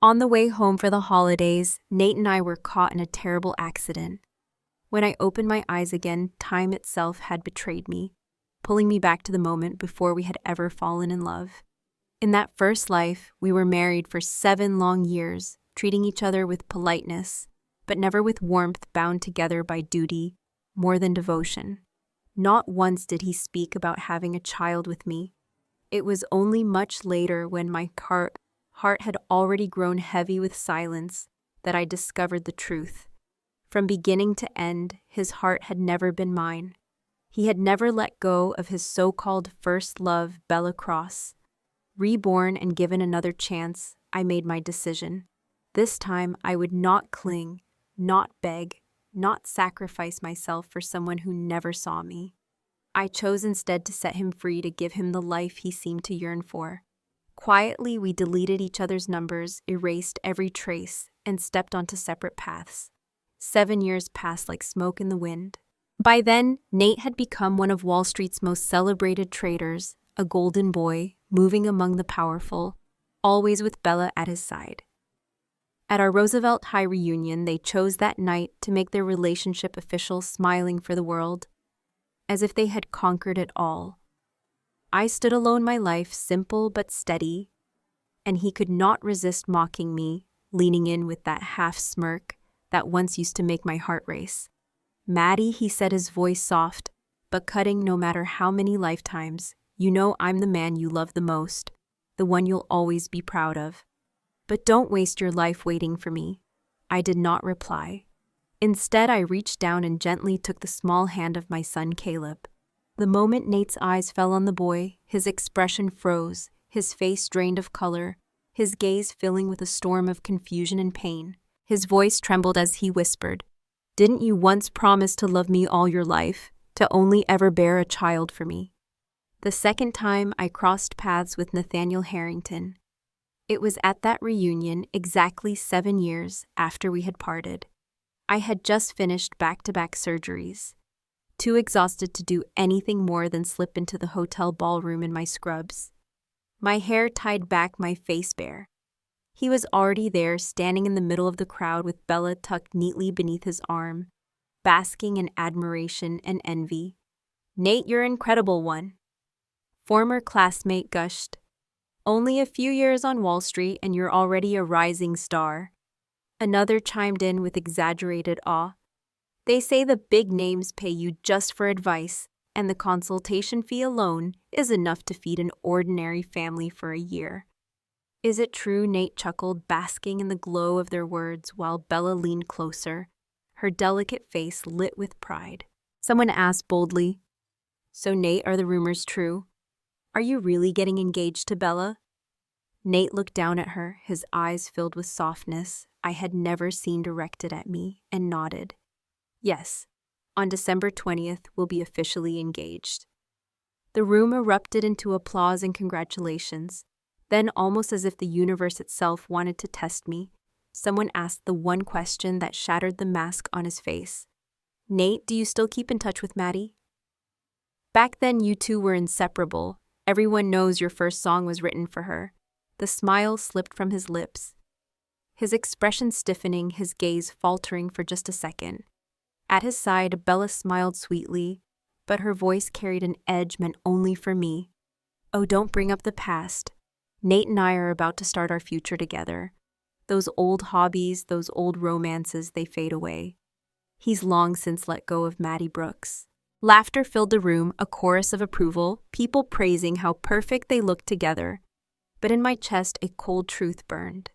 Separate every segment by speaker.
Speaker 1: On the way home for the holidays, Nate and I were caught in a terrible accident. When I opened my eyes again, time itself had betrayed me, pulling me back to the moment before we had ever fallen in love. In that first life, we were married for 7 long years, treating each other with politeness, but never with warmth, bound together by duty, more than devotion. Not once did he speak about having a child with me. It was only much later, when my heart had already grown heavy with silence, that I discovered the truth. From beginning to end, his heart had never been mine. He had never let go of his so-called first love, Bella Cross. Reborn and given another chance, I made my decision. This time, I would not cling, not beg, not sacrifice myself for someone who never saw me. I chose instead to set him free, to give him the life he seemed to yearn for. Quietly, we deleted each other's numbers, erased every trace, and stepped onto separate paths. 7 years passed like smoke in the wind. By then, Nate had become one of Wall Street's most celebrated traders, a golden boy, moving among the powerful, always with Bella at his side. At our Roosevelt High reunion, they chose that night to make their relationship official, smiling for the world, as if they had conquered it all. I stood alone, my life simple but steady, and he could not resist mocking me, leaning in with that half-smirk that once used to make my heart race. "Maddie," he said, his voice soft, but cutting. "No matter how many lifetimes, you know I'm the man you love the most, the one you'll always be proud of. But don't waste your life waiting for me." I did not reply. Instead, I reached down and gently took the small hand of my son Caleb. The moment Nate's eyes fell on the boy, his expression froze, his face drained of color, his gaze filling with a storm of confusion and pain. His voice trembled as he whispered, "Didn't you once promise to love me all your life, to only ever bear a child for me?" The second time I crossed paths with Nathaniel Harrington. It was at that reunion, exactly 7 years after we had parted. I had just finished back-to-back surgeries, too exhausted to do anything more than slip into the hotel ballroom in my scrubs. My hair tied back, my face bare. He was already there, standing in the middle of the crowd with Bella tucked neatly beneath his arm, basking in admiration and envy. "Nate, you're an incredible one," former classmate gushed. "Only a few years on Wall Street and you're already a rising star." Another chimed in with exaggerated awe. "They say the big names pay you just for advice, and the consultation fee alone is enough to feed an ordinary family for a year." "Is it true?" Nate chuckled, basking in the glow of their words, while Bella leaned closer, her delicate face lit with pride. Someone asked boldly, "So Nate, are the rumors true? Are you really getting engaged to Bella?" Nate looked down at her, his eyes filled with softness I had never seen directed at me, and nodded. "Yes, on December 20th, we'll be officially engaged." The room erupted into applause and congratulations. Then, almost as if the universe itself wanted to test me, someone asked the one question that shattered the mask on his face. "Nate, do you still keep in touch with Maddie?" "Back then, you two were inseparable. Everyone knows your first song was written for her." The smile slipped from his lips, his expression stiffening, his gaze faltering for just a second. At his side, Bella smiled sweetly, but her voice carried an edge meant only for me. "Oh, don't bring up the past. Nate and I are about to start our future together. Those old hobbies, those old romances, they fade away." He's long since let go of Maddie Brooks. Laughter filled the room, a chorus of approval, people praising how perfect they looked together. But in my chest, a cold truth burned.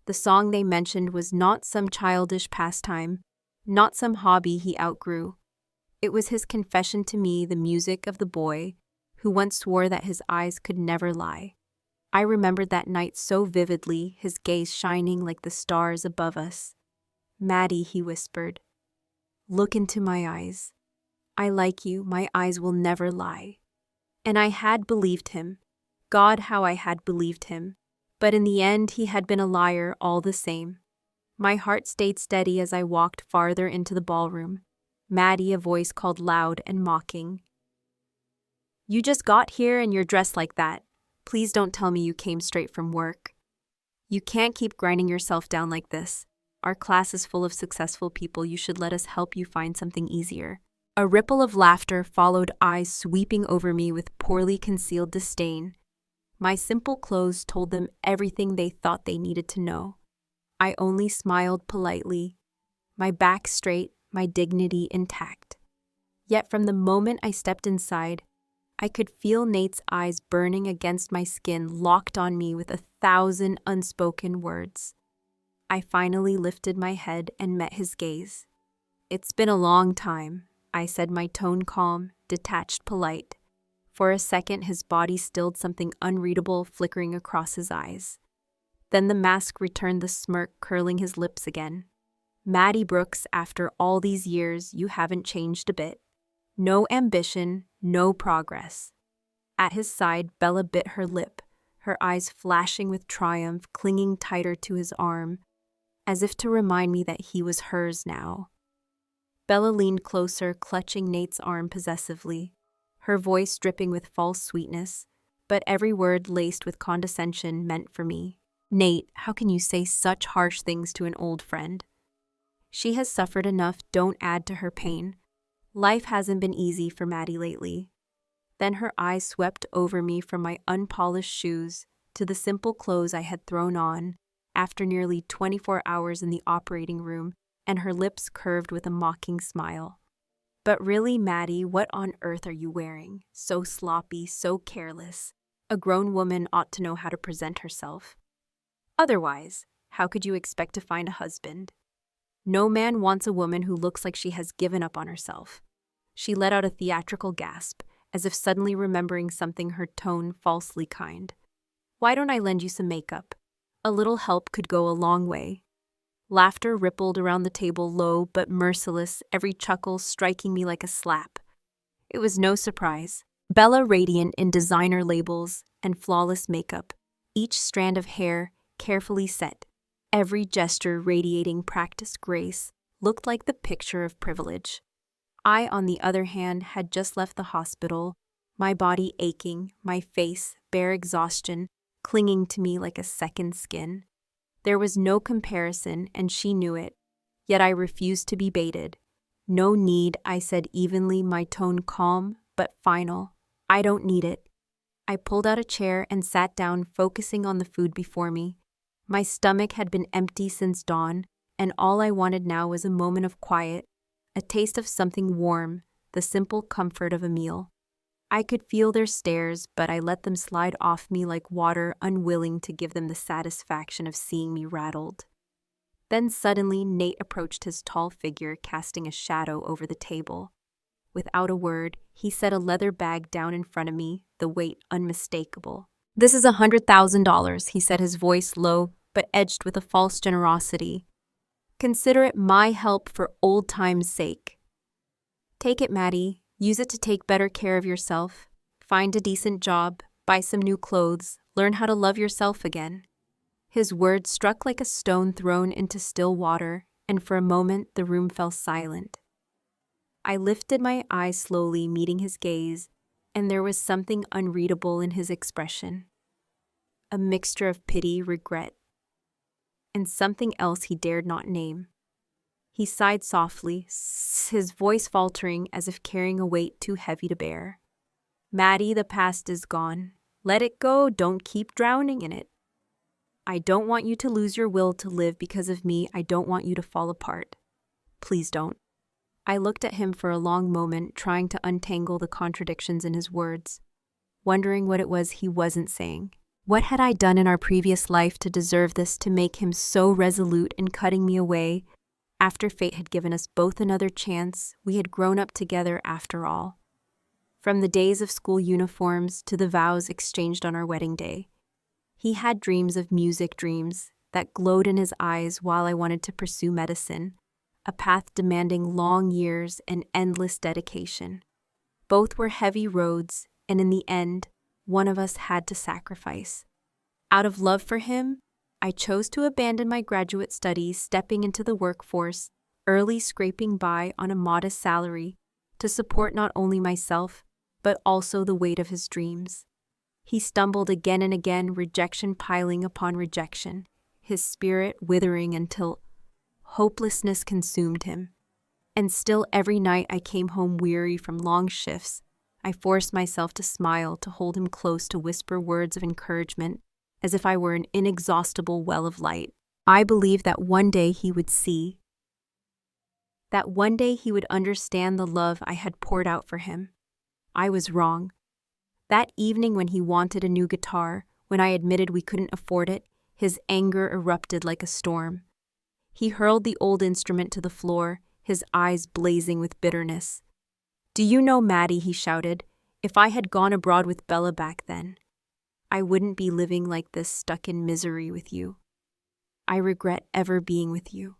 Speaker 1: The song they mentioned was not some childish pastime, not some hobby he outgrew. It was his confession to me, the music of the boy who once swore that his eyes could never lie. I remembered that night so vividly, his gaze shining like the stars above us. "Maddie," he whispered, "look into my eyes. I like you, my eyes will never lie." And I had believed him. God, how I had believed him. But in the end, he had been a liar all the same. My heart stayed steady as I walked farther into the ballroom. "Maddie," a voice called loud and mocking. "You just got here and you're dressed like that. Please don't tell me you came straight from work." You can't keep grinding yourself down like this. Our class is full of successful people. You should let us help you find something easier. A ripple of laughter followed, eyes sweeping over me with poorly concealed disdain. My simple clothes told them everything they thought they needed to know. I only smiled politely, my back straight, my dignity intact. Yet from the moment I stepped inside, I could feel Nate's eyes burning against my skin, locked on me with 1,000 unspoken words. I finally lifted my head and met his gaze. "It's been a long time," I said, my tone calm, detached, polite. For a second, his body stilled, something unreadable flickering across his eyes. Then the mask returned, the smirk curling his lips again. "Maddie Brooks, after all these years, you haven't changed a bit. No ambition, no progress." At his side, Bella bit her lip, her eyes flashing with triumph, clinging tighter to his arm, as if to remind me that he was hers now. Bella leaned closer, clutching Nate's arm possessively, her voice dripping with false sweetness, but every word laced with condescension meant for me. "Nate, how can you say such harsh things to an old friend? She has suffered enough, don't add to her pain. Life hasn't been easy for Maddie lately." Then her eyes swept over me from my unpolished shoes to the simple clothes I had thrown on after nearly 24 hours in the operating room, and her lips curved with a mocking smile. "But really, Maddie, what on earth are you wearing? So sloppy, so careless. A grown woman ought to know how to present herself. Otherwise, how could you expect to find a husband? No man wants a woman who looks like she has given up on herself." She let out a theatrical gasp, as if suddenly remembering something, her tone falsely kind. "Why don't I lend you some makeup? A little help could go a long way." Laughter rippled around the table, low but merciless, every chuckle striking me like a slap. It was no surprise. Bella, radiant in designer labels and flawless makeup, each strand of hair carefully set, every gesture radiating practiced grace, looked like the picture of privilege. I, on the other hand, had just left the hospital, my body aching, my face, bare exhaustion, clinging to me like a second skin. There was no comparison, and she knew it, yet I refused to be baited. "No need," I said evenly, my tone calm but final. "I don't need it." I pulled out a chair and sat down, focusing on the food before me. My stomach had been empty since dawn, and all I wanted now was a moment of quiet, a taste of something warm, the simple comfort of a meal. I could feel their stares, but I let them slide off me like water, unwilling to give them the satisfaction of seeing me rattled. Then suddenly Nate approached, his tall figure casting a shadow over the table. Without a word, he set a leather bag down in front of me, the weight unmistakable. "This is $100,000, he said, his voice low but edged with a false generosity. "Consider it my help for old time's sake. Take it, Maddie. Use it to take better care of yourself. Find a decent job, buy some new clothes, learn how to love yourself again." His words struck like a stone thrown into still water, and for a moment the room fell silent. I lifted my eyes slowly, meeting his gaze, and there was something unreadable in his expression. A mixture of pity, regret, and something else he dared not name. He sighed softly, his voice faltering as if carrying a weight too heavy to bear. "Maddie, the past is gone. Let it go, don't keep drowning in it. I don't want you to lose your will to live because of me. I don't want you to fall apart. Please don't." I looked at him for a long moment, trying to untangle the contradictions in his words, wondering what it was he wasn't saying. What had I done in our previous life to deserve this, to make him so resolute in cutting me away? After fate had given us both another chance, we had grown up together after all. From the days of school uniforms to the vows exchanged on our wedding day. He had dreams of music, dreams that glowed in his eyes while I wanted to pursue medicine, a path demanding long years and endless dedication. Both were heavy roads, and in the end, one of us had to sacrifice. Out of love for him, I chose to abandon my graduate studies, stepping into the workforce, early scraping by on a modest salary to support not only myself, but also the weight of his dreams. He stumbled again and again, rejection piling upon rejection. his spirit withering until hopelessness consumed him. And still every night I came home weary from long shifts, I forced myself to smile, to hold him close, to whisper words of encouragement, as if I were an inexhaustible well of light. I believed that one day he would see, that one day he would understand the love I had poured out for him. I was wrong. That evening when he wanted a new guitar, when I admitted we couldn't afford it, his anger erupted like a storm. He hurled the old instrument to the floor, his eyes blazing with bitterness. "Do you know, Maddie," he shouted, "if I had gone abroad with Bella back then, I wouldn't be living like this, stuck in misery with you. I regret ever being with you."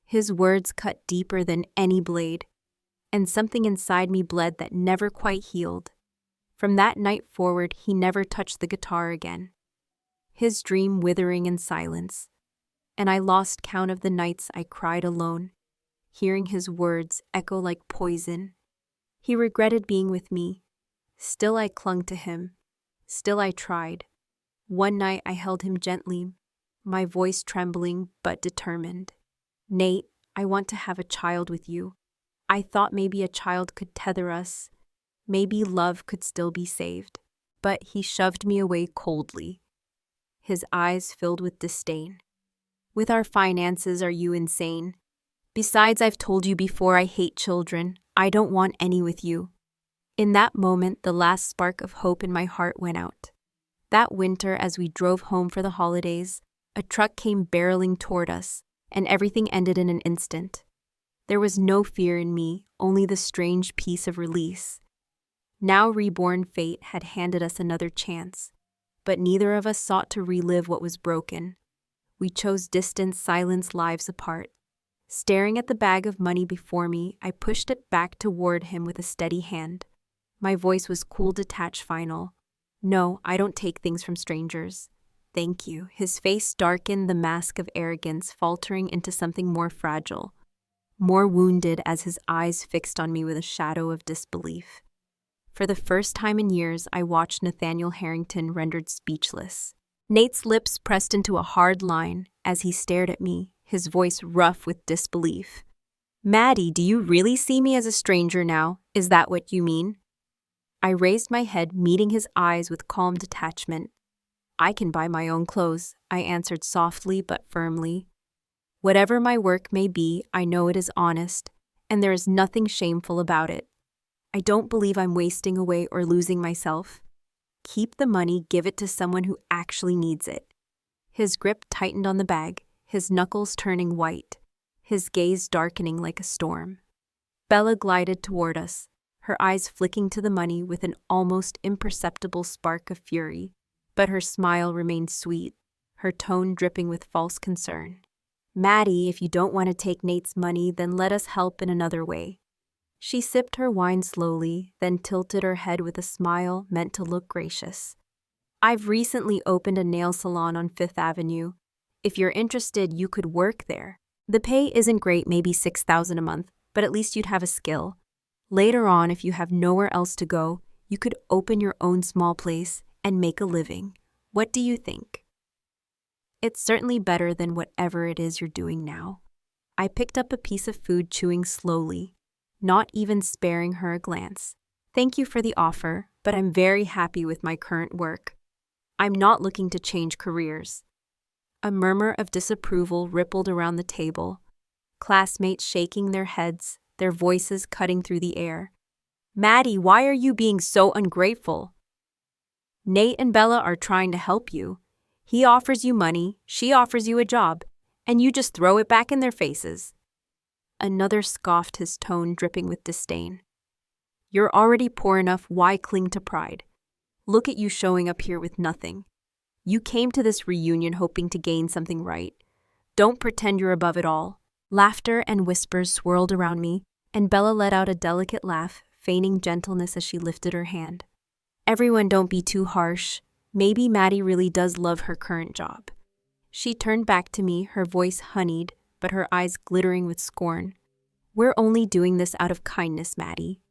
Speaker 1: His words cut deeper than any blade, and something inside me bled that never quite healed. From that night forward, he never touched the guitar again, his dream withering in silence, and I lost count of the nights I cried alone, hearing his words echo like poison. He regretted being with me. Still I clung to him. Still I tried. One night I held him gently, my voice trembling but determined. "Nate, I want to have a child with you. I thought maybe a child could tether us. Maybe love could still be saved." But he shoved me away coldly, his eyes filled with disdain. "With our finances, are you insane? Besides, I've told you before, I hate children. I don't want any with you." In that moment, the last spark of hope in my heart went out. That winter, as we drove home for the holidays, a truck came barreling toward us, and everything ended in an instant. There was no fear in me, only the strange peace of release. Now reborn fate had handed us another chance, but neither of us sought to relive what was broken. We chose distant, silent lives apart. Staring at the bag of money before me, I pushed it back toward him with a steady hand. My voice was cool, detached, final. "No, I don't take things from strangers. Thank you." His face darkened, the mask of arrogance faltering into something more fragile, more wounded, as his eyes fixed on me with a shadow of disbelief. For the first time in years, I watched Nathaniel Harrington rendered speechless. Nate's lips pressed into a hard line as he stared at me, his voice rough with disbelief. "Maddie, do you really see me as a stranger now? Is that what you mean?" I raised my head, meeting his eyes with calm detachment. "I can buy my own clothes," I answered softly but firmly. "Whatever my work may be, I know it is honest, and there is nothing shameful about it. I don't believe I'm wasting away or losing myself. Keep the money, give it to someone who actually needs it." His grip tightened on the bag, his knuckles turning white, his gaze darkening like a storm. Bella glided toward us, her eyes flicking to the money with an almost imperceptible spark of fury, but her smile remained sweet, her tone dripping with false concern. "Maddie, if you don't want to take Nate's money, then let us help in another way." She sipped her wine slowly, then tilted her head with a smile meant to look gracious. "I've recently opened a nail salon on 5th Avenue. If you're interested, you could work there. The pay isn't great, maybe $6,000 a month, but at least you'd have a skill. Later on, if you have nowhere else to go, you could open your own small place and make a living. What do you think?" "It's certainly better than whatever it is you're doing now." I picked up a piece of food, chewing slowly, not even sparing her a glance. "Thank you for the offer, but I'm very happy with my current work. I'm not looking to change careers." A murmur of disapproval rippled around the table, classmates shaking their heads, their voices cutting through the air. "Maddie, why are you being so ungrateful? Nate and Bella are trying to help you. He offers you money, she offers you a job, and you just throw it back in their faces." Another scoffed, his tone dripping with disdain. "You're already poor enough, why cling to pride? Look at you showing up here with nothing. You came to this reunion hoping to gain something, right? Don't pretend you're above it all." Laughter and whispers swirled around me, and Bella let out a delicate laugh, feigning gentleness as she lifted her hand. "Everyone, don't be too harsh. Maybe Maddie really does love her current job." She turned back to me, her voice honeyed, but her eyes glittering with scorn. "We're only doing this out of kindness, Maddie.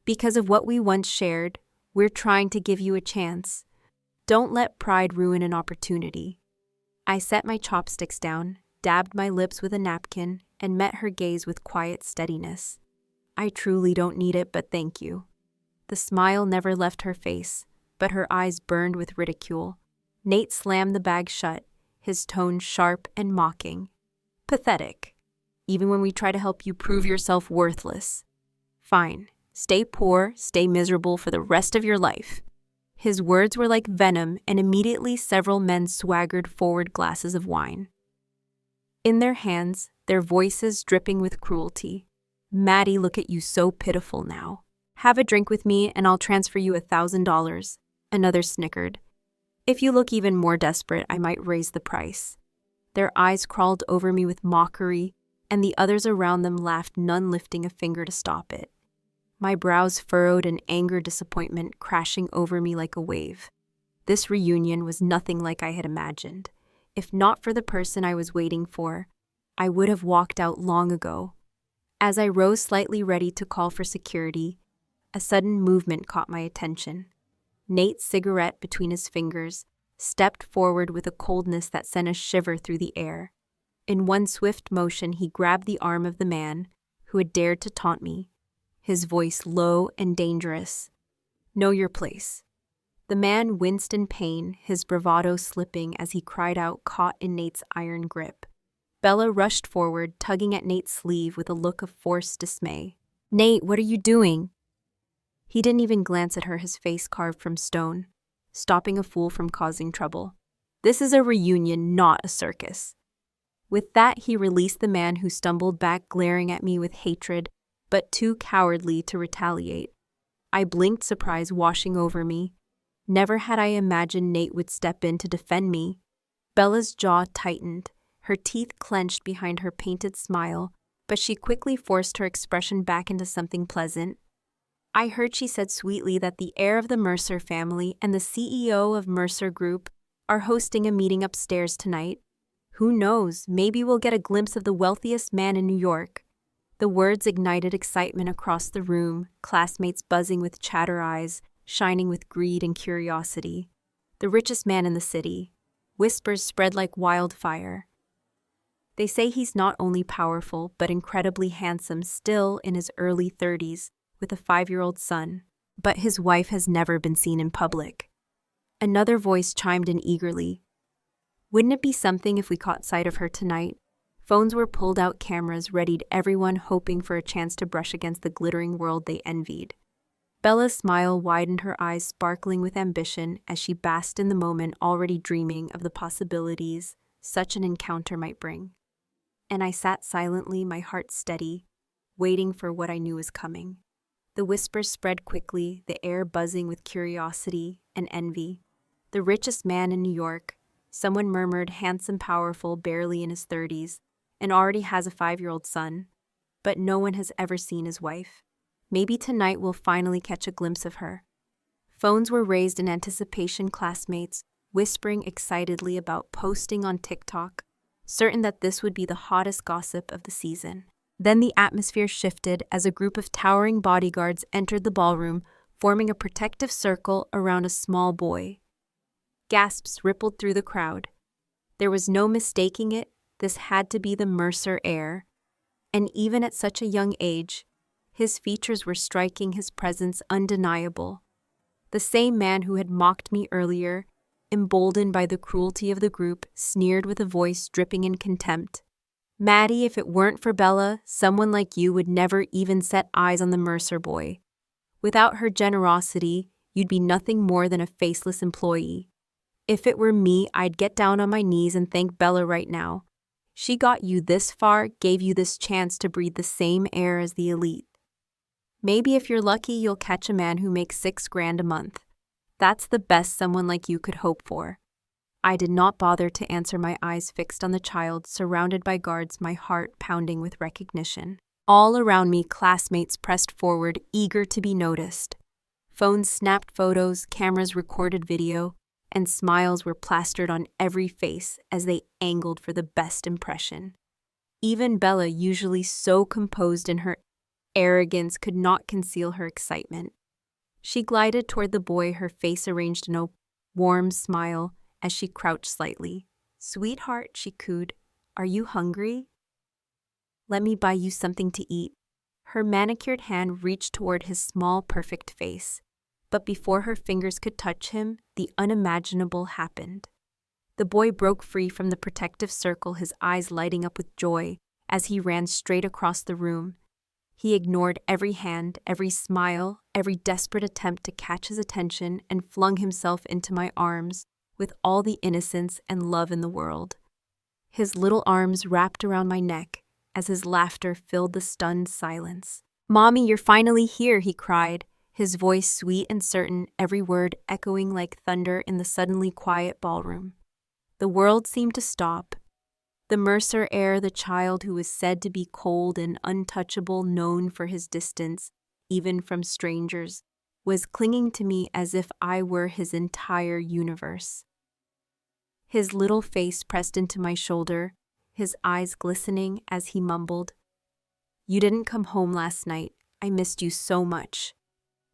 Speaker 1: Because of what we once shared, we're trying to give you a chance. Don't let pride ruin an opportunity." I set my chopsticks down, dabbed my lips with a napkin, and met her gaze with quiet steadiness. I truly don't need it, but thank you. The smile never left her face, but her eyes burned with ridicule. Nate slammed the bag shut, his tone sharp and mocking. Pathetic. Even when we try to help you prove yourself worthless. Fine. Stay poor, stay miserable for the rest of your life. His words were like venom, and immediately several men swaggered forward glasses of wine. In their hands, their voices dripping with cruelty. Maddie, look at you so pitiful now. Have a drink with me and I'll transfer you $1,000. Another snickered. If you look even more desperate, I might raise the price. Their eyes crawled over me with mockery, and the others around them laughed, none lifting a finger to stop it. My brows furrowed and anger disappointment crashing over me like a wave. This reunion was nothing like I had imagined. If not for the person I was waiting for, I would have walked out long ago. As I rose slightly ready to call for security, a sudden movement caught my attention. Nate's cigarette between his fingers stepped forward with a coldness that sent a shiver through the air. In one swift motion, he grabbed the arm of the man who had dared to taunt me, his voice low and dangerous. Know your place. The man winced in pain, his bravado slipping as he cried out, caught in Nate's iron grip. Bella rushed forward, tugging at Nate's sleeve with a look of forced dismay. Nate, what are you doing? He didn't even glance at her, his face carved from stone, stopping a fool from causing trouble. This is a reunion, not a circus. With that, he released the man who stumbled back, glaring at me with hatred, but too cowardly to retaliate. I blinked, surprise washing over me. Never had I imagined Nate would step in to defend me. Bella's jaw tightened, her teeth clenched behind her painted smile, but she quickly forced her expression back into something pleasant. I heard she said sweetly that the heir of the Mercer family and the CEO of Mercer Group are hosting a meeting upstairs tonight. Who knows, maybe we'll get a glimpse of the wealthiest man in New York. The words ignited excitement across the room, classmates buzzing with chatter eyes, shining with greed and curiosity. The richest man in the city. Whispers spread like wildfire. They say he's not only powerful, but incredibly handsome, still in his early 30s, with a 5-year-old son, but his wife has never been seen in public. Another voice chimed in eagerly. Wouldn't it be something if we caught sight of her tonight? Phones were pulled out, cameras readied, everyone hoping for a chance to brush against the glittering world they envied. Bella's smile widened, her eyes sparkling with ambition as she basked in the moment, already dreaming of the possibilities such an encounter might bring. And I sat silently, my heart steady, waiting for what I knew was coming. The whispers spread quickly, the air buzzing with curiosity and envy. The richest man in New York, someone murmured, handsome, powerful, barely in his 30s, and already has a 5-year-old son. But no one has ever seen his wife. Maybe tonight we'll finally catch a glimpse of her. Phones were raised in anticipation, classmates whispering excitedly about posting on TikTok, certain that this would be the hottest gossip of the season. Then the atmosphere shifted as a group of towering bodyguards entered the ballroom, forming a protective circle around a small boy. Gasps rippled through the crowd. There was no mistaking it, this had to be the Mercer heir. And even at such a young age, his features were striking, his presence undeniable. The same man who had mocked me earlier, emboldened by the cruelty of the group, sneered with a voice dripping in contempt. Maddie, if it weren't for Bella, someone like you would never even set eyes on the Mercer boy. Without her generosity, you'd be nothing more than a faceless employee. If it were me, I'd get down on my knees and thank Bella right now. She got you this far, gave you this chance to breathe the same air as the elite. Maybe if you're lucky, you'll catch a man who makes $6,000 a month. That's the best someone like you could hope for. I did not bother to answer, my eyes fixed on the child, surrounded by guards, my heart pounding with recognition. All around me, classmates pressed forward, eager to be noticed. Phones snapped photos, cameras recorded video, and smiles were plastered on every face as they angled for the best impression. Even Bella, usually so composed in her arrogance, could not conceal her excitement. She glided toward the boy, her face arranged in a warm smile as she crouched slightly. "Sweetheart," she cooed, "are you hungry? Let me buy you something to eat." Her manicured hand reached toward his small, perfect face. But before her fingers could touch him, the unimaginable happened. The boy broke free from the protective circle, his eyes lighting up with joy as he ran straight across the room. He ignored every hand, every smile, every desperate attempt to catch his attention, and flung himself into my arms with all the innocence and love in the world. His little arms wrapped around my neck as his laughter filled the stunned silence. "Mommy, you're finally here," he cried, his voice sweet and certain, every word echoing like thunder in the suddenly quiet ballroom. The world seemed to stop. The Mercer heir, the child who was said to be cold and untouchable, known for his distance, even from strangers, was clinging to me as if I were his entire universe. His little face pressed into my shoulder, his eyes glistening as he mumbled, "You didn't come home last night. I missed you so much."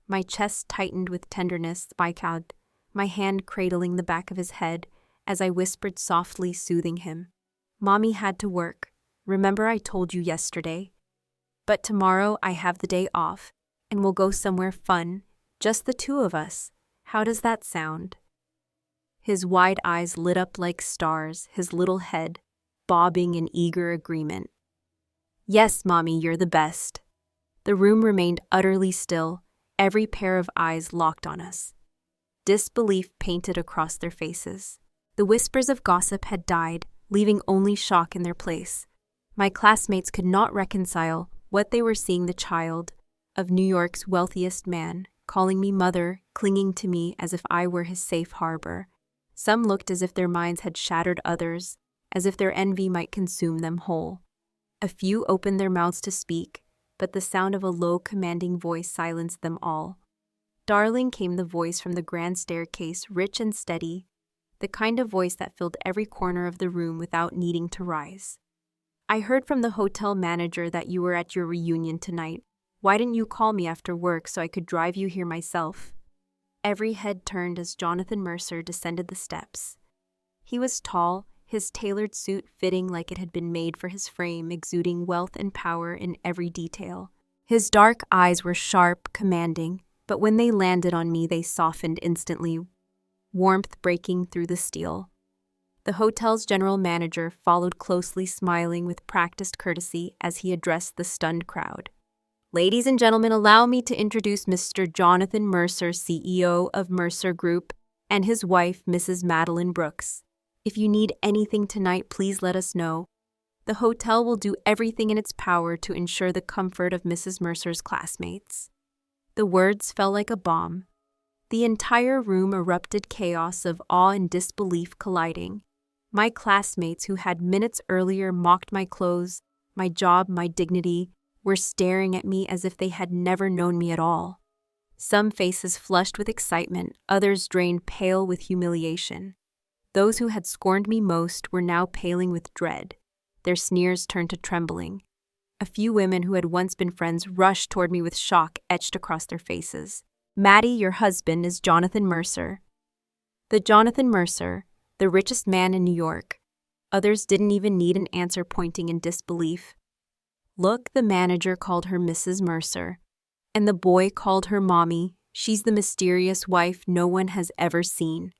Speaker 1: My chest tightened with tenderness, my hand cradling the back of his head as I whispered softly, soothing him. "Mommy had to work. Remember I told you yesterday? But tomorrow I have the day off, and we'll go somewhere fun, just the two of us. How does that sound?" His wide eyes lit up like stars, his little head bobbing in eager agreement. "Yes, Mommy, you're the best." The room remained utterly still, every pair of eyes locked on us. Disbelief painted across their faces. The whispers of gossip had died, leaving only shock in their place. My classmates could not reconcile what they were seeing: the child of New York's wealthiest man, calling me mother, clinging to me as if I were his safe harbor. Some looked as if their minds had shattered, others as if their envy might consume them whole. A few opened their mouths to speak, but the sound of a low, commanding voice silenced them all. Darling, came the voice from the grand staircase, rich and steady, the kind of voice that filled every corner of the room without needing to rise. "I heard from the hotel manager that you were at your reunion tonight. Why didn't you call me after work so I could drive you here myself?" Every head turned as Jonathan Mercer descended the steps. He was tall, his tailored suit fitting like it had been made for his frame, exuding wealth and power in every detail. His dark eyes were sharp, commanding, but when they landed on me, they softened instantly, warmth breaking through the steel. The hotel's general manager followed closely, smiling with practiced courtesy as he addressed the stunned crowd. "Ladies and gentlemen, allow me to introduce Mr. Jonathan Mercer, CEO of Mercer Group, and his wife, Mrs. Madeline Brooks. If you need anything tonight, please let us know. The hotel will do everything in its power to ensure the comfort of Mrs. Mercer's classmates." The words fell like a bomb. The entire room erupted, chaos of awe and disbelief colliding. My classmates, who had minutes earlier mocked my clothes, my job, my dignity, were staring at me as if they had never known me at all. Some faces flushed with excitement, others drained pale with humiliation. Those who had scorned me most were now paling with dread. Their sneers turned to trembling. A few women who had once been friends rushed toward me with shock etched across their faces. "Maddie, your husband is Jonathan Mercer." The Jonathan Mercer, the richest man in New York. Others didn't even need an answer, pointing in disbelief. "Look," the manager called her Mrs. Mercer. And the boy called her Mommy. "She's the mysterious wife no one has ever seen."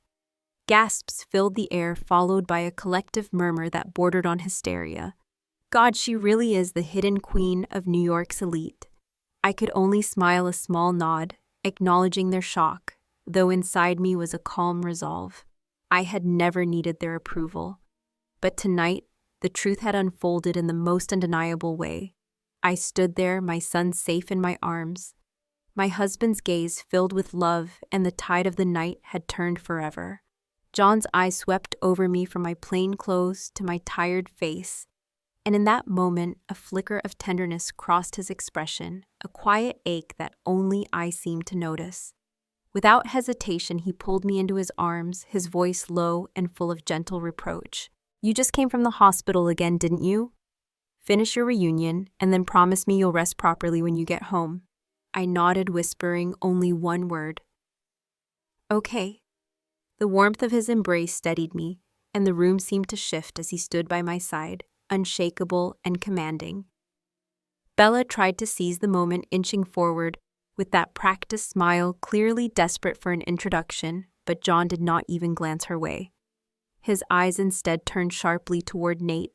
Speaker 1: Gasps filled the air, followed by a collective murmur that bordered on hysteria. God, she really is the hidden queen of New York's elite. I could only smile, a small nod, acknowledging their shock, though inside me was a calm resolve. I had never needed their approval. But tonight, the truth had unfolded in the most undeniable way. I stood there, my son safe in my arms. My husband's gaze filled with love, and the tide of the night had turned forever. John's eyes swept over me from my plain clothes to my tired face, and in that moment a flicker of tenderness crossed his expression, a quiet ache that only I seemed to notice. Without hesitation, he pulled me into his arms, his voice low and full of gentle reproach. "You just came from the hospital again, didn't you? Finish your reunion, and then promise me you'll rest properly when you get home." I nodded, whispering only one word. "Okay." The warmth of his embrace steadied me, and the room seemed to shift as he stood by my side, unshakable and commanding. Bella tried to seize the moment, inching forward, with that practiced smile, clearly desperate for an introduction, but John did not even glance her way. His eyes instead turned sharply toward Nate,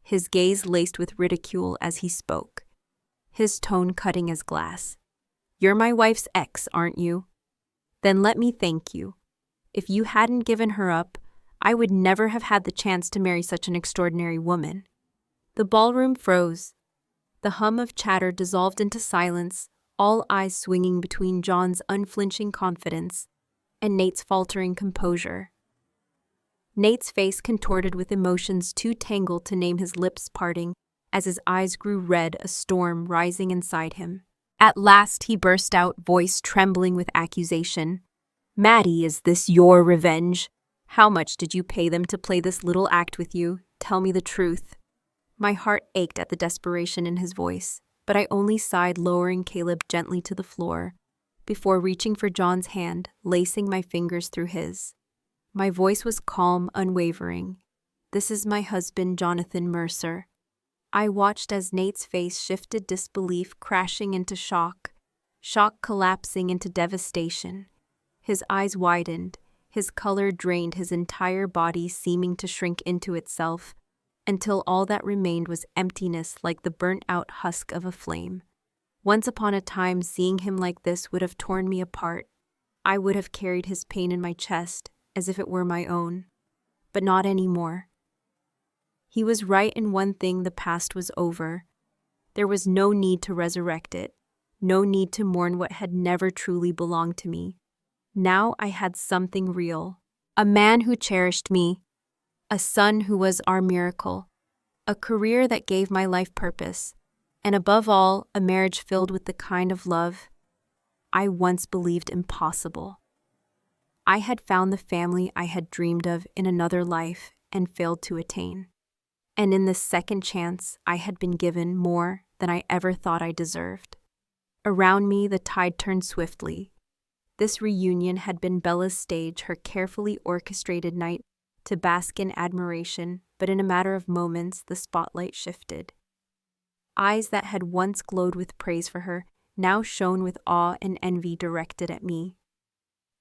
Speaker 1: his gaze laced with ridicule as he spoke, his tone cutting as glass. "You're my wife's ex, aren't you? Then let me thank you. If you hadn't given her up, I would never have had the chance to marry such an extraordinary woman." The ballroom froze. The hum of chatter dissolved into silence, all eyes swinging between John's unflinching confidence and Nate's faltering composure. Nate's face contorted with emotions too tangled to name, his lips parting as his eyes grew red, a storm rising inside him. At last he burst out, voice trembling with accusation. "Maddie, is this your revenge? How much did you pay them to play this little act with you? Tell me the truth." My heart ached at the desperation in his voice, but I only sighed, lowering Caleb gently to the floor, before reaching for John's hand, lacing my fingers through his. My voice was calm, unwavering. "This is my husband, Jonathan Mercer." I watched as Nate's face shifted, disbelief crashing into shock collapsing into devastation. His eyes widened, his color drained, his entire body seeming to shrink into itself, until all that remained was emptiness, like the burnt-out husk of a flame. Once upon a time, seeing him like this would have torn me apart. I would have carried his pain in my chest, as if it were my own. But not anymore. He was right in one thing: the past was over. There was no need to resurrect it, no need to mourn what had never truly belonged to me. Now I had something real. A man who cherished me, a son who was our miracle, a career that gave my life purpose, and above all, a marriage filled with the kind of love I once believed impossible. I had found the family I had dreamed of in another life and failed to attain. And in this second chance, I had been given more than I ever thought I deserved. Around me, the tide turned swiftly. This reunion had been Bella's stage, her carefully orchestrated night to bask in admiration, but in a matter of moments, the spotlight shifted. Eyes that had once glowed with praise for her now shone with awe and envy directed at me.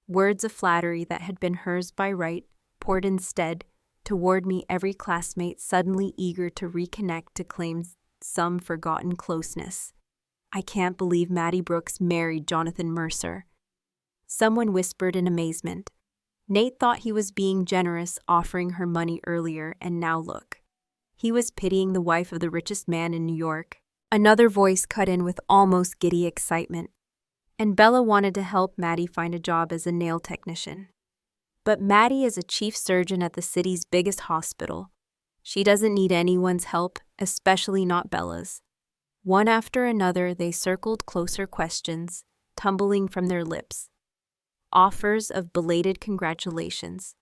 Speaker 1: Words of flattery that had been hers by right poured instead toward me, every classmate suddenly eager to reconnect, to claim some forgotten closeness. "I can't believe Maddie Brooks married Jonathan Mercer," someone whispered in amazement. Nate thought he was being generous, offering her money earlier, and now look. He was pitying the wife of the richest man in New York. Another voice cut in with almost giddy excitement. And Bella wanted to help Maddie find a job as a nail technician. But Maddie is a chief surgeon at the city's biggest hospital. She doesn't need anyone's help, especially not Bella's. One after another, they circled closer, questions tumbling from their lips. Offers of belated congratulations.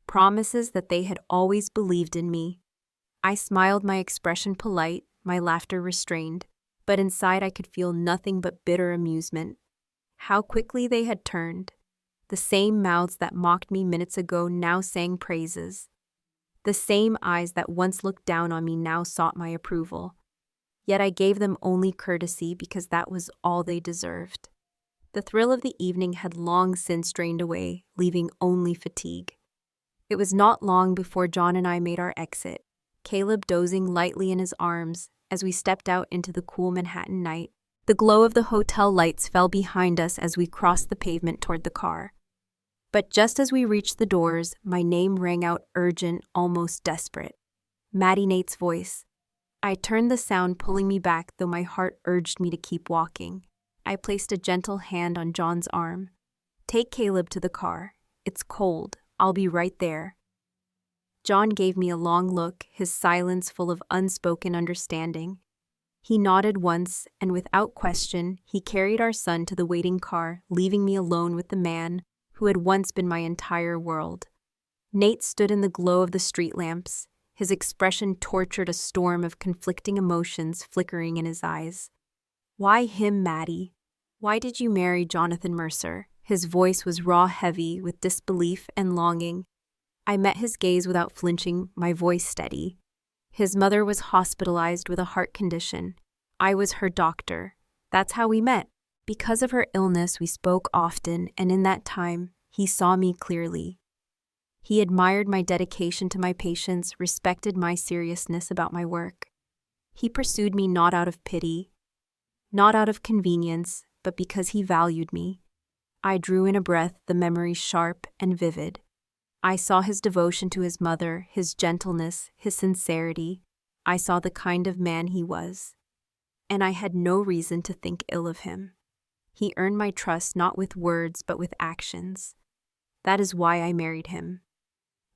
Speaker 1: Promises that they had always believed in me. I smiled, my expression polite, my laughter restrained, but inside I could feel nothing but bitter amusement. How quickly they had turned. The same mouths that mocked me minutes ago now sang praises. The same eyes that once looked down on me now sought my approval. Yet I gave them only courtesy because that was all they deserved. The thrill of the evening had long since drained away, leaving only fatigue. It was not long before John and I made our exit, Caleb dozing lightly in his arms as we stepped out into the cool Manhattan night. The glow of the hotel lights fell behind us as we crossed the pavement toward the car. But just as we reached the doors, my name rang out, urgent, almost desperate. Maddie, Nate's voice. I turned, the sound pulling me back, though my heart urged me to keep walking. I placed a gentle hand on John's arm. "Take Caleb to the car. It's cold. I'll be right there." John gave me a long look, his silence full of unspoken understanding. He nodded once, and without question, he carried our son to the waiting car, leaving me alone with the man who had once been my entire world. Nate stood in the glow of the street lamps. His expression tortured, a storm of conflicting emotions flickering in his eyes. "Why him, Maddie? Why did you marry Jonathan Mercer?" His voice was raw, heavy with disbelief and longing. I met his gaze without flinching, my voice steady. His mother was hospitalized with a heart condition. I was her doctor. That's how we met. Because of her illness, we spoke often, and in that time, he saw me clearly. He admired my dedication to my patients, respected my seriousness about my work. He pursued me not out of pity, not out of convenience, but because he valued me. I drew in a breath, the memories sharp and vivid. I saw his devotion to his mother, his gentleness, his sincerity. I saw the kind of man he was. And I had no reason to think ill of him. He earned my trust not with words but with actions. That is why I married him.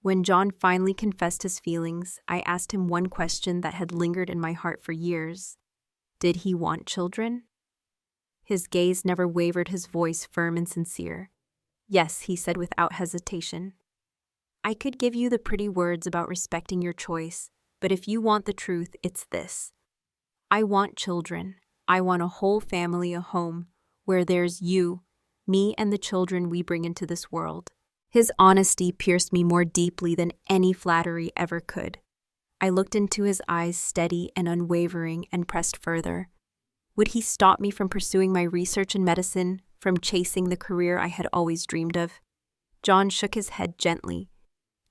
Speaker 1: When John finally confessed his feelings, I asked him one question that had lingered in my heart for years. Did he want children? His gaze never wavered, his voice firm and sincere. Yes, he said without hesitation. I could give you the pretty words about respecting your choice, but if you want the truth, it's this. I want children. I want a whole family, a home, where there's you, me, and the children we bring into this world. His honesty pierced me more deeply than any flattery ever could. I looked into his eyes, steady and unwavering, and pressed further. Would he stop me from pursuing my research in medicine, from chasing the career I had always dreamed of? John shook his head gently,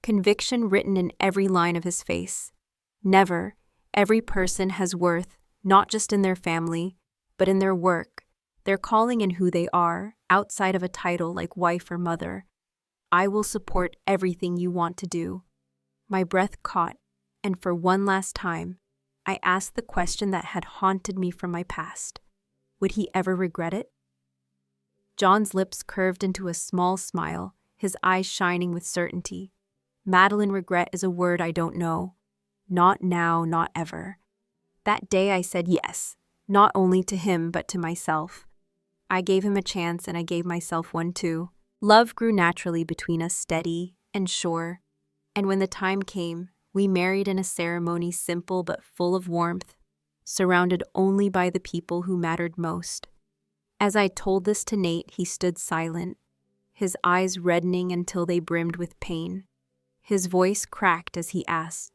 Speaker 1: conviction written in every line of his face. Never. Every person has worth, not just in their family, but in their work, their calling and who they are, outside of a title like wife or mother. I will support everything you want to do. My breath caught, and for one last time, I asked the question that had haunted me from my past. Would he ever regret it? John's lips curved into a small smile, his eyes shining with certainty. Madeline, regret is a word I don't know. Not now, not ever. That day I said yes, not only to him but to myself. I gave him a chance and I gave myself one too. Love grew naturally between us, steady and sure. And when the time came, we married in a ceremony simple but full of warmth, surrounded only by the people who mattered most. As I told this to Nate, he stood silent, his eyes reddening until they brimmed with pain. His voice cracked as he asked,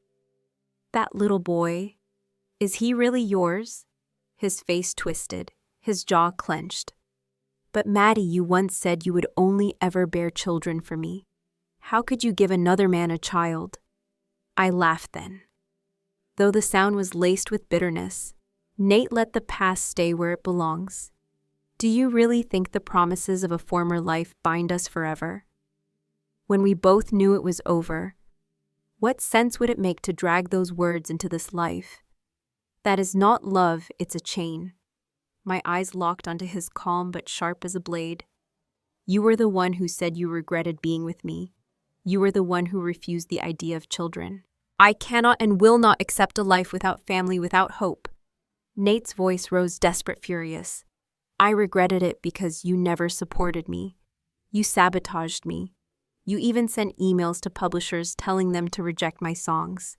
Speaker 1: "That little boy, is he really yours?" His face twisted, his jaw clenched. "But Maddie, you once said you would only ever bear children for me. How could you give another man a child?" I laughed then. Though the sound was laced with bitterness, Nate let the past stay where it belongs. Do you really think the promises of a former life bind us forever? When we both knew it was over, what sense would it make to drag those words into this life? That is not love, it's a chain. My eyes locked onto his, calm but sharp as a blade. You were the one who said you regretted being with me. You were the one who refused the idea of children. I cannot and will not accept a life without family, without hope. Nate's voice rose desperate, furious. I regretted it because you never supported me. You sabotaged me. You even sent emails to publishers telling them to reject my songs.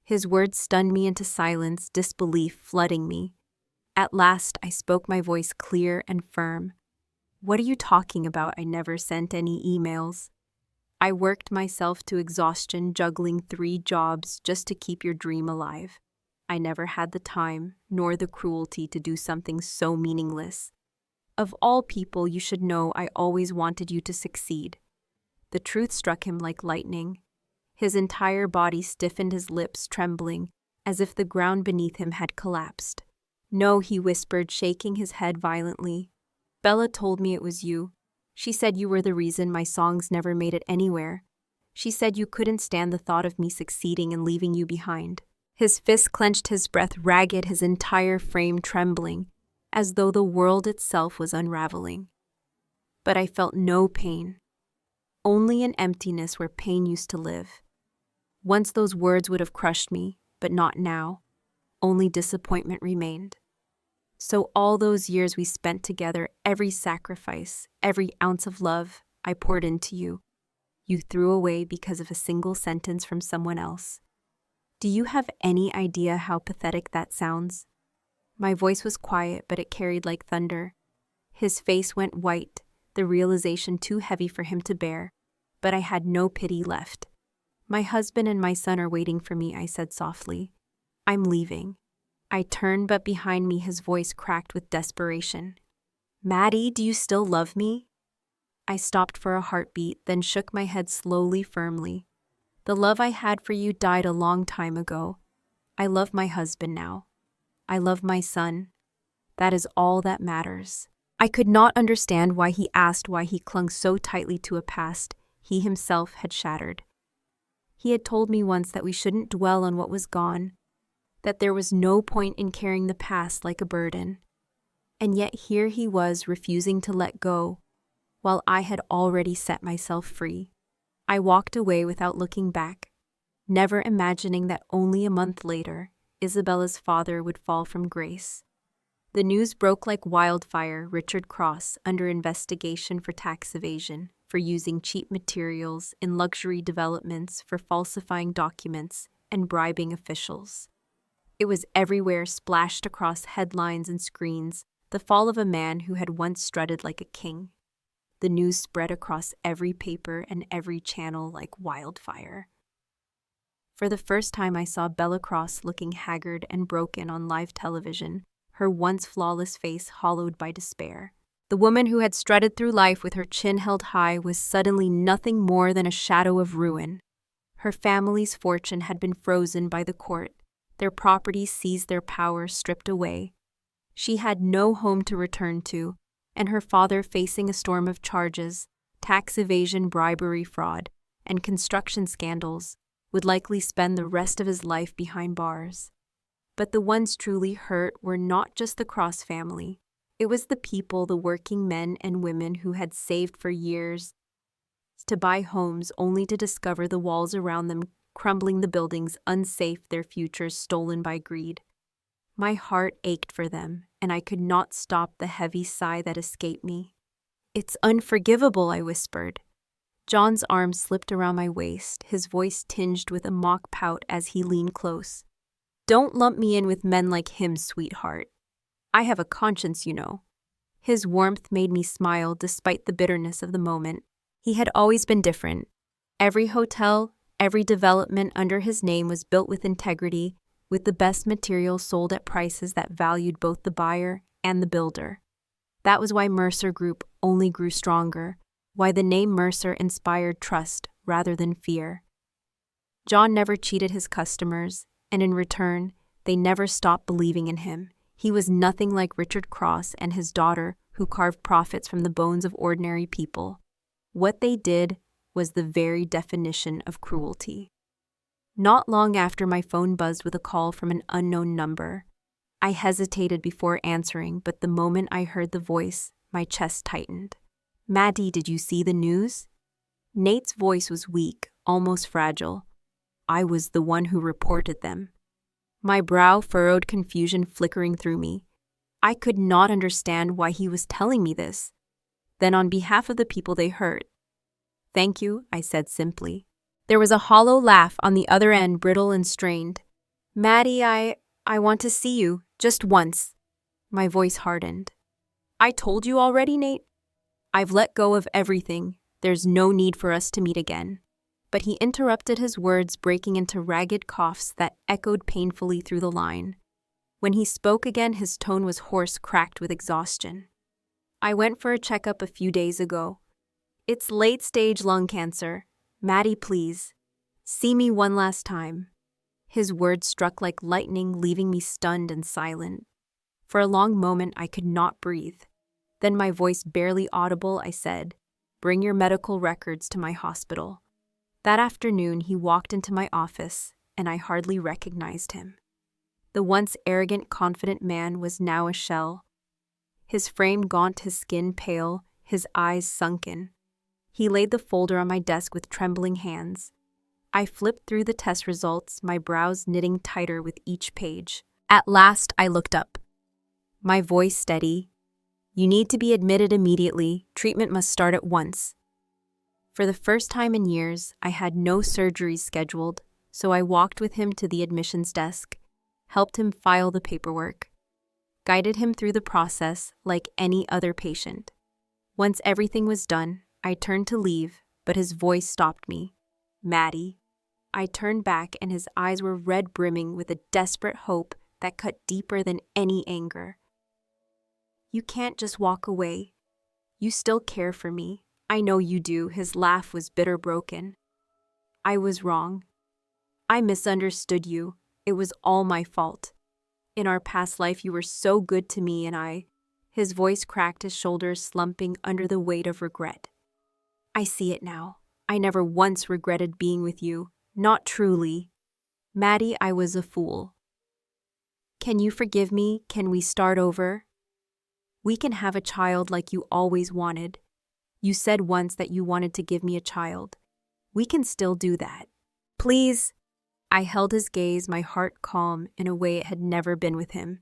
Speaker 1: His words stunned me into silence, disbelief flooding me. At last, I spoke, my voice clear and firm. What are you talking about? I never sent any emails. I worked myself to exhaustion, juggling 3 jobs just to keep your dream alive. I never had the time, nor the cruelty to do something so meaningless. Of all people, you should know I always wanted you to succeed. The truth struck him like lightning. His entire body stiffened, his lips trembling, as if the ground beneath him had collapsed. No, he whispered, shaking his head violently. Bella told me it was you. She said you were the reason my songs never made it anywhere. She said you couldn't stand the thought of me succeeding and leaving you behind. His fist clenched, his breath ragged, his entire frame trembling, as though the world itself was unraveling. But I felt no pain. Only an emptiness where pain used to live. Once those words would have crushed me, but not now. Only disappointment remained. So all those years we spent together, every sacrifice, every ounce of love I poured into you, you threw away because of a single sentence from someone else. Do you have any idea how pathetic that sounds? My voice was quiet, but it carried like thunder. His face went white, the realization too heavy for him to bear, but I had no pity left. My husband and my son are waiting for me, I said softly. I'm leaving. I turned, but behind me his voice cracked with desperation. Maddie, do you still love me? I stopped for a heartbeat, then shook my head slowly, firmly. The love I had for you died a long time ago. I love my husband now. I love my son. That is all that matters. I could not understand why he asked why he clung so tightly to a past he himself had shattered. He had told me once that we shouldn't dwell on what was gone, that there was no point in carrying the past like a burden. And yet here he was refusing to let go, while I had already set myself free. I walked away without looking back, never imagining that only a month later, Isabella's father would fall from grace. The news broke like wildfire. Richard Cross under investigation for tax evasion, for using cheap materials in luxury developments, for falsifying documents and bribing officials. It was everywhere, splashed across headlines and screens, the fall of a man who had once strutted like a king. The news spread across every paper and every channel like wildfire. For the first time, I saw Bella Cross looking haggard and broken on live television, her once flawless face hollowed by despair. The woman who had strutted through life with her chin held high was suddenly nothing more than a shadow of ruin. Her family's fortune had been frozen by the court, their property seized, their power stripped away. She had no home to return to, and her father, facing a storm of charges, tax evasion, bribery, fraud, and construction scandals, would likely spend the rest of his life behind bars. But the ones truly hurt were not just the Cross family. It was the people, the working men and women who had saved for years to buy homes only to discover the walls around them crumbling, the buildings unsafe, their futures stolen by greed. My heart ached for them, and I could not stop the heavy sigh that escaped me. It's unforgivable, I whispered. John's arm slipped around my waist, his voice tinged with a mock pout as he leaned close. Don't lump me in with men like him, sweetheart. I have a conscience, you know. His warmth made me smile despite the bitterness of the moment. He had always been different. Every hotel, every development under his name was built with integrity, with the best materials sold at prices that valued both the buyer and the builder. That was why Mercer Group only grew stronger, why the name Mercer inspired trust rather than fear. John never cheated his customers, and in return, they never stopped believing in him. He was nothing like Richard Cross and his daughter, who carved profits from the bones of ordinary people. What they did was the very definition of cruelty. Not long after, my phone buzzed with a call from an unknown number. I hesitated before answering, but the moment I heard the voice, my chest tightened. Maddie, did you see the news? Nate's voice was weak, almost fragile. I was the one who reported them. My brow furrowed, confusion flickering through me. I could not understand why he was telling me this. Then, on behalf of the people they hurt, thank you, I said simply. There was a hollow laugh on the other end, brittle and strained. Maddie, I want to see you, just once. My voice hardened. I told you already, Nate. I've let go of everything. There's no need for us to meet again. But he interrupted, his words breaking into ragged coughs that echoed painfully through the line. When he spoke again, his tone was hoarse, cracked with exhaustion. I went for a checkup a few days ago. It's late-stage lung cancer. Maddie, please, see me one last time. His words struck like lightning, leaving me stunned and silent. For a long moment, I could not breathe. Then, my voice barely audible, I said, "Bring your medical records to my hospital." That afternoon, he walked into my office, and I hardly recognized him. The once arrogant, confident man was now a shell. His frame gaunt, his skin pale, his eyes sunken. He laid the folder on my desk with trembling hands. I flipped through the test results, my brows knitting tighter with each page. At last, I looked up. My voice steady. You need to be admitted immediately. Treatment must start at once. For the first time in years, I had no surgeries scheduled, so I walked with him to the admissions desk, helped him file the paperwork, guided him through the process like any other patient. Once everything was done, I turned to leave, but his voice stopped me. Maddie, I turned back and his eyes were red brimming with a desperate hope that cut deeper than any anger. You can't just walk away. You still care for me. I know you do. His laugh was bitter broken. I was wrong. I misunderstood you. It was all my fault. In our past life, you were so good to me and I... His voice cracked, his shoulders slumping under the weight of regret. I see it now. I never once regretted being with you. Not truly. Maddie, I was a fool. Can you forgive me? Can we start over? We can have a child like you always wanted. You said once that you wanted to give me a child. We can still do that. Please. I held his gaze, my heart calm in a way it had never been with him.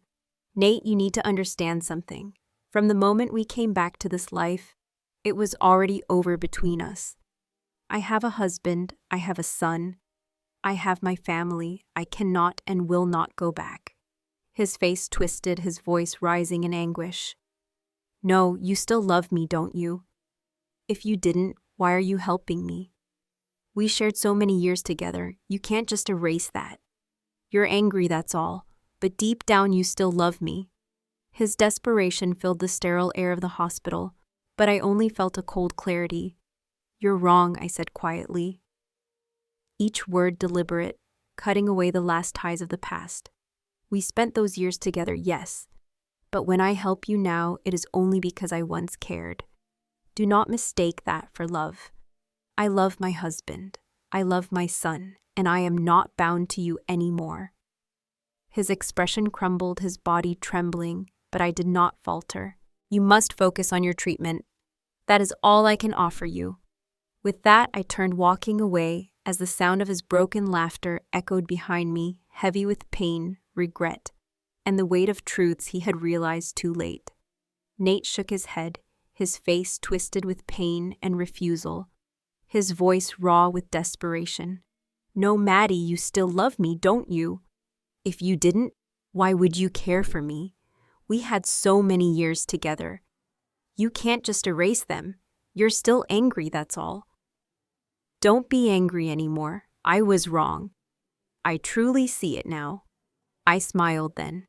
Speaker 1: Nate, you need to understand something. From the moment we came back to this life, it was already over between us. I have a husband, I have a son, I have my family. I cannot and will not go back. His face twisted, his voice rising in anguish. No, you still love me, don't you? If you didn't, why are you helping me? We shared so many years together, you can't just erase that. You're angry, that's all, but deep down you still love me. His desperation filled the sterile air of the hospital, but I only felt a cold clarity. You're wrong, I said quietly. Each word deliberate, cutting away the last ties of the past. We spent those years together, yes, but when I help you now, it is only because I once cared. Do not mistake that for love. I love my husband, I love my son, and I am not bound to you anymore. His expression crumbled, his body trembling, but I did not falter. You must focus on your treatment. That is all I can offer you. With that, I turned walking away as the sound of his broken laughter echoed behind me, heavy with pain, regret, and the weight of truths he had realized too late. Nate shook his head, his face twisted with pain and refusal, his voice raw with desperation. No, Maddie, you still love me, don't you? If you didn't, why would you care for me? We had so many years together. You can't just erase them. You're still angry, that's all. Don't be angry anymore. I was wrong. I truly see it now. I smiled then.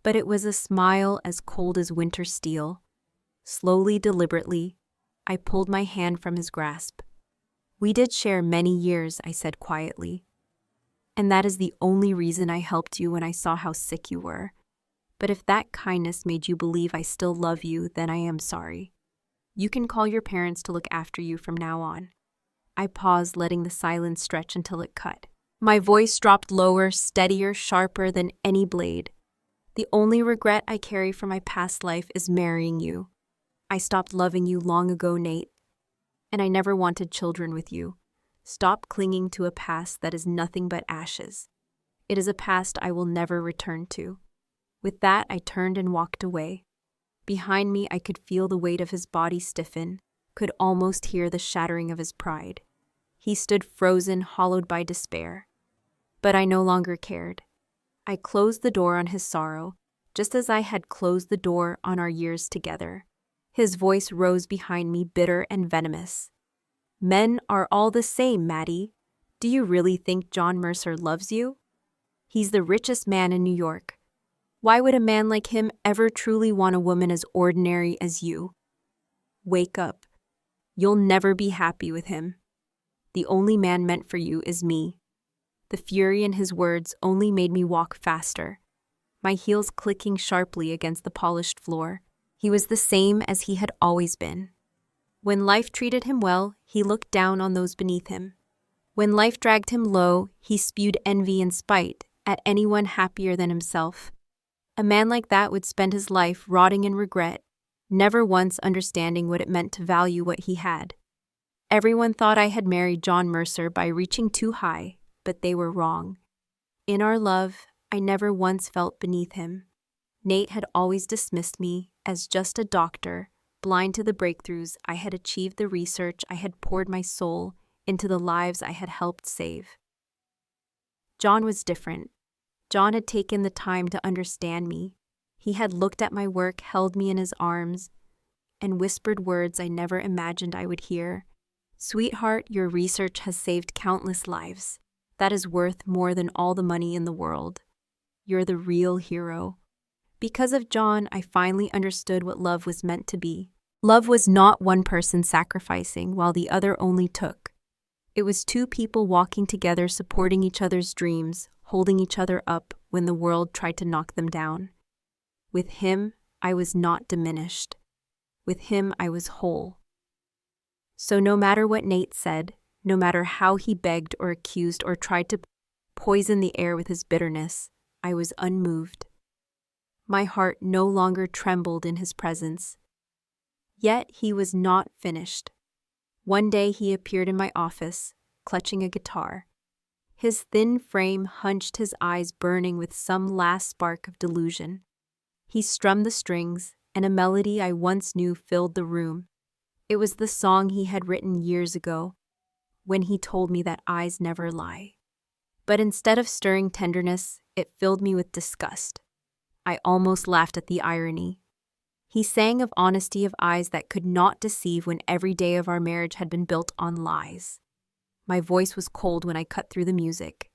Speaker 1: But it was a smile as cold as winter steel. Slowly, deliberately, I pulled my hand from his grasp. We did share many years, I said quietly. And that is the only reason I helped you when I saw how sick you were. But if that kindness made you believe I still love you, then I am sorry. You can call your parents to look after you from now on. I paused, letting the silence stretch until it cut. My voice dropped lower, steadier, sharper than any blade. The only regret I carry from my past life is marrying you. I stopped loving you long ago, Nate. And I never wanted children with you. Stop clinging to a past that is nothing but ashes. It is a past I will never return to. With that, I turned and walked away. Behind me, I could feel the weight of his body stiffen, could almost hear the shattering of his pride. He stood frozen, hollowed by despair. But I no longer cared. I closed the door on his sorrow, just as I had closed the door on our years together. His voice rose behind me, bitter and venomous. Men are all the same, Maddie. Do you really think John Mercer loves you? He's the richest man in New York. Why would a man like him ever truly want a woman as ordinary as you? Wake up. You'll never be happy with him. The only man meant for you is me. The fury in his words only made me walk faster, my heels clicking sharply against the polished floor. He was the same as he had always been. When life treated him well, he looked down on those beneath him. When life dragged him low, he spewed envy and spite at anyone happier than himself. A man like that would spend his life rotting in regret, never once understanding what it meant to value what he had. Everyone thought I had married John Mercer by reaching too high, but they were wrong. In our love, I never once felt beneath him. Nate had always dismissed me as just a doctor, blind to the breakthroughs I had achieved, the research I had poured my soul into, the lives I had helped save. John was different. John had taken the time to understand me. He had looked at my work, held me in his arms, and whispered words I never imagined I would hear. Sweetheart, your research has saved countless lives. That is worth more than all the money in the world. You're the real hero. Because of John, I finally understood what love was meant to be. Love was not one person sacrificing while the other only took. It was two people walking together, supporting each other's dreams, holding each other up when the world tried to knock them down. With him, I was not diminished. With him, I was whole. So no matter what Nate said, no matter how he begged or accused or tried to poison the air with his bitterness, I was unmoved. My heart no longer trembled in his presence. Yet he was not finished. One day he appeared in my office, clutching a guitar. His thin frame hunched, his eyes burning with some last spark of delusion. He strummed the strings, and a melody I once knew filled the room. It was the song he had written years ago, when he told me that eyes never lie. But instead of stirring tenderness, it filled me with disgust. I almost laughed at the irony. He sang of honesty, of eyes that could not deceive when every day of our marriage had been built on lies. My voice was cold when I cut through the music.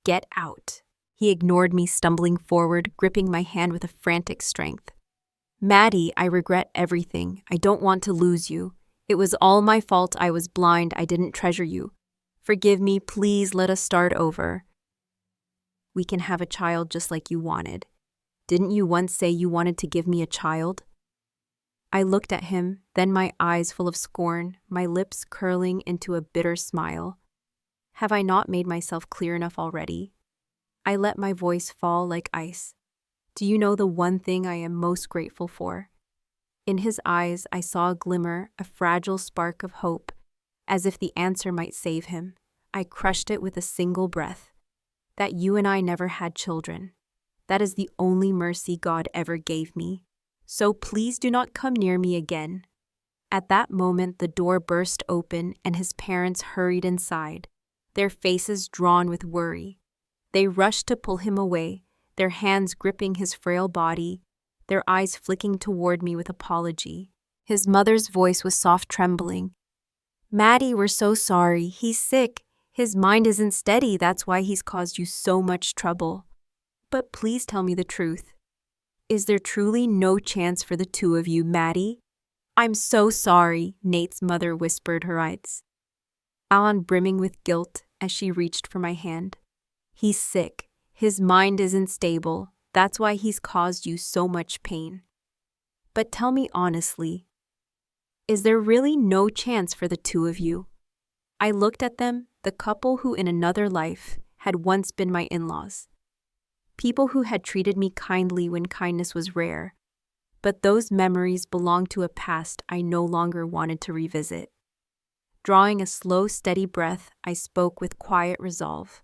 Speaker 1: Get out. He ignored me, stumbling forward, gripping my hand with a frantic strength. Maddie, I regret everything. I don't want to lose you. It was all my fault. I was blind. I didn't treasure you. Forgive me. Please let us start over. We can have a child just like you wanted. Didn't you once say you wanted to give me a child? I looked at him, then my eyes full of scorn, my lips curling into a bitter smile. Have I not made myself clear enough already? I let my voice fall like ice. Do you know the one thing I am most grateful for? In his eyes, I saw a glimmer, a fragile spark of hope, as if the answer might save him. I crushed it with a single breath. That you and I never had children. That is the only mercy God ever gave me. So please do not come near me again. At that moment, the door burst open and his parents hurried inside, their faces drawn with worry. They rushed to pull him away, their hands gripping his frail body, their eyes flicking toward me with apology. His mother's voice was soft, trembling. Maddie, we're so sorry. He's sick. His mind isn't steady. That's why he's caused you so much trouble. But please tell me the truth. Is there truly no chance for the two of you, Maddie? I'm so sorry, Nate's mother whispered, her eyes brimming with guilt as she reached for my hand. He's sick. His mind isn't stable. That's why he's caused you so much pain. But tell me honestly, is there really no chance for the two of you? I looked at them, the couple who in another life had once been my in-laws. People who had treated me kindly when kindness was rare. But those memories belonged to a past I no longer wanted to revisit. Drawing a slow, steady breath, I spoke with quiet resolve.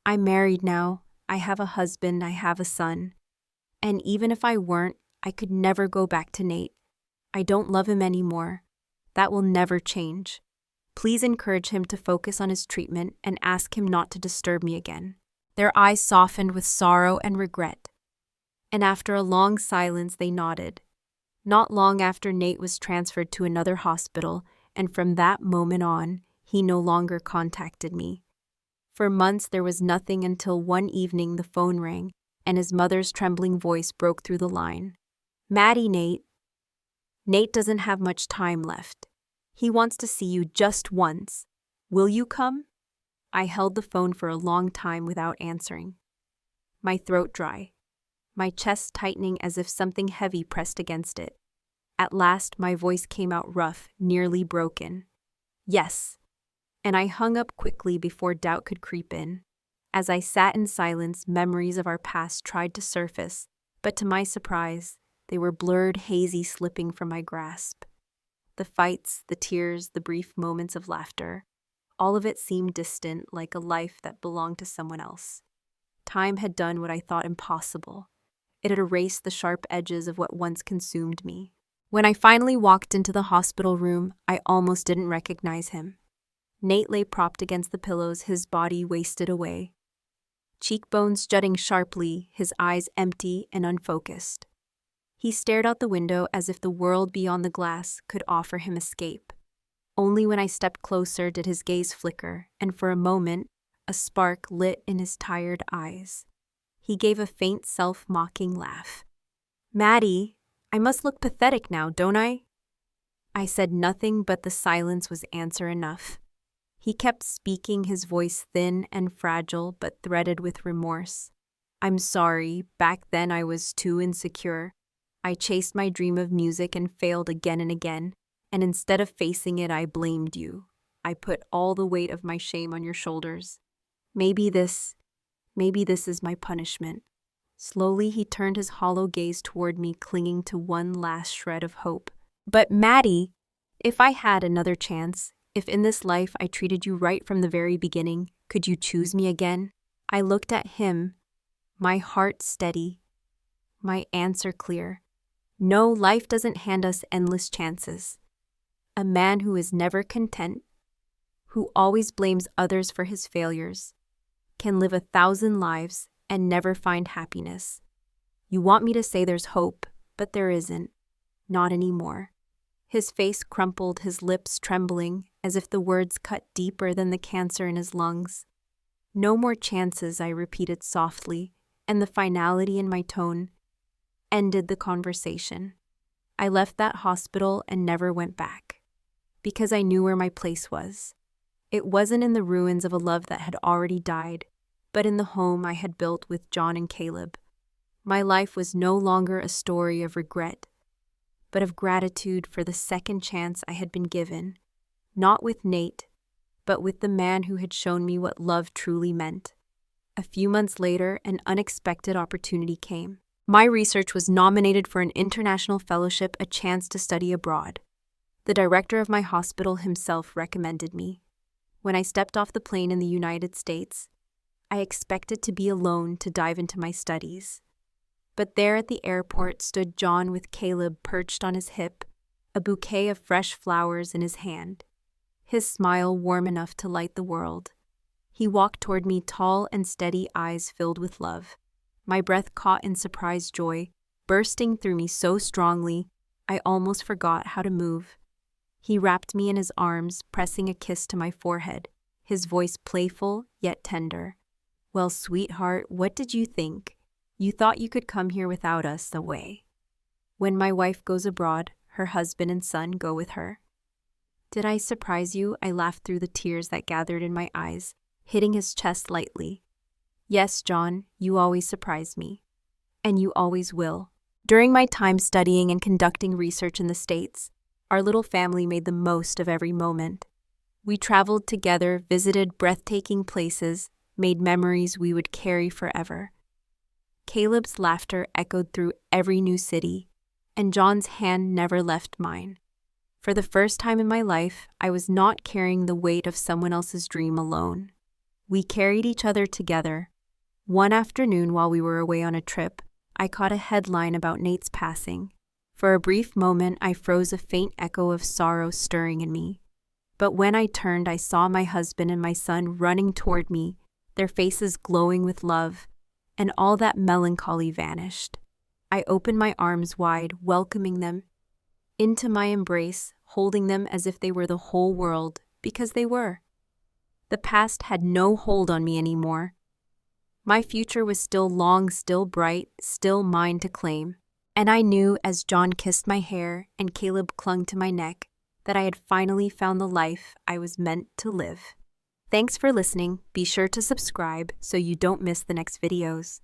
Speaker 1: I'm married now. I have a husband. I have a son. And even if I weren't, I could never go back to Nate. I don't love him anymore. That will never change. Please encourage him to focus on his treatment and ask him not to disturb me again. Their eyes softened with sorrow and regret. And after a long silence, they nodded. Not long after, Nate was transferred to another hospital, and from that moment on, he no longer contacted me. For months, there was nothing until one evening the phone rang, and his mother's trembling voice broke through the line. Maddie, Nate. Nate doesn't have much time left. He wants to see you just once. Will you come? I held the phone for a long time without answering. My throat dry, my chest tightening as if something heavy pressed against it. At last, my voice came out rough, nearly broken. Yes. And I hung up quickly before doubt could creep in. As I sat in silence, memories of our past tried to surface, but to my surprise, they were blurred, hazy, slipping from my grasp. The fights, the tears, the brief moments of laughter, all of it seemed distant, like a life that belonged to someone else. Time had done what I thought impossible. It had erased the sharp edges of what once consumed me. When I finally walked into the hospital room, I almost didn't recognize him. Nate lay propped against the pillows, his body wasted away. Cheekbones jutting sharply, his eyes empty and unfocused. He stared out the window as if the world beyond the glass could offer him escape. Only when I stepped closer did his gaze flicker, and for a moment, a spark lit in his tired eyes. He gave a faint self-mocking laugh. "Maddie, I must look pathetic now, don't I?" I said nothing, but the silence was answer enough. He kept speaking, his voice thin and fragile but threaded with remorse. "I'm sorry, back then I was too insecure. I chased my dream of music and failed again and again, and instead of facing it, I blamed you. I put all the weight of my shame on your shoulders. Maybe this is my punishment." Slowly, he turned his hollow gaze toward me, clinging to one last shred of hope. "But Maddie, if I had another chance, if in this life I treated you right from the very beginning, could you choose me again?" I looked at him, my heart steady, my answer clear. No, life doesn't hand us endless chances. A man who is never content, who always blames others for his failures, can live 1,000 lives and never find happiness. You want me to say there's hope, but there isn't. Not anymore. His face crumpled, his lips trembling, as if the words cut deeper than the cancer in his lungs. "No more chances," I repeated softly, and the finality in my tone ended the conversation. I left that hospital and never went back, because I knew where my place was. It wasn't in the ruins of a love that had already died, but in the home I had built with John and Caleb. My life was no longer a story of regret, but of gratitude for the second chance I had been given, not with Nate, but with the man who had shown me what love truly meant. A few months later, an unexpected opportunity came. My research was nominated for an international fellowship, a chance to study abroad. The director of my hospital himself recommended me. When I stepped off the plane in the United States, I expected to be alone to dive into my studies. But there at the airport stood John with Caleb perched on his hip, a bouquet of fresh flowers in his hand, his smile warm enough to light the world. He walked toward me, tall and steady, eyes filled with love. My breath caught in surprised joy, bursting through me so strongly, I almost forgot how to move. He wrapped me in his arms, pressing a kiss to my forehead, his voice playful yet tender. "Well, sweetheart, what did you think? You thought you could come here without us, away. When my wife goes abroad, her husband and son go with her." "Did I surprise you?" I laughed through the tears that gathered in my eyes, hitting his chest lightly. "Yes, John, you always surprise me. And you always will." During my time studying and conducting research in the States, our little family made the most of every moment. We traveled together, visited breathtaking places, made memories we would carry forever. Caleb's laughter echoed through every new city, and John's hand never left mine. For the first time in my life, I was not carrying the weight of someone else's dream alone. We carried each other together. One afternoon while we were away on a trip, I caught a headline about Nate's passing. For a brief moment, I froze, a faint echo of sorrow stirring in me. But when I turned, I saw my husband and my son running toward me, their faces glowing with love, and all that melancholy vanished. I opened my arms wide, welcoming them into my embrace, holding them as if they were the whole world, because they were. The past had no hold on me anymore. My future was still long, still bright, still mine to claim. And I knew, as John kissed my hair and Caleb clung to my neck, that I had finally found the life I was meant to live. Thanks for listening. Be sure to subscribe so you don't miss the next videos.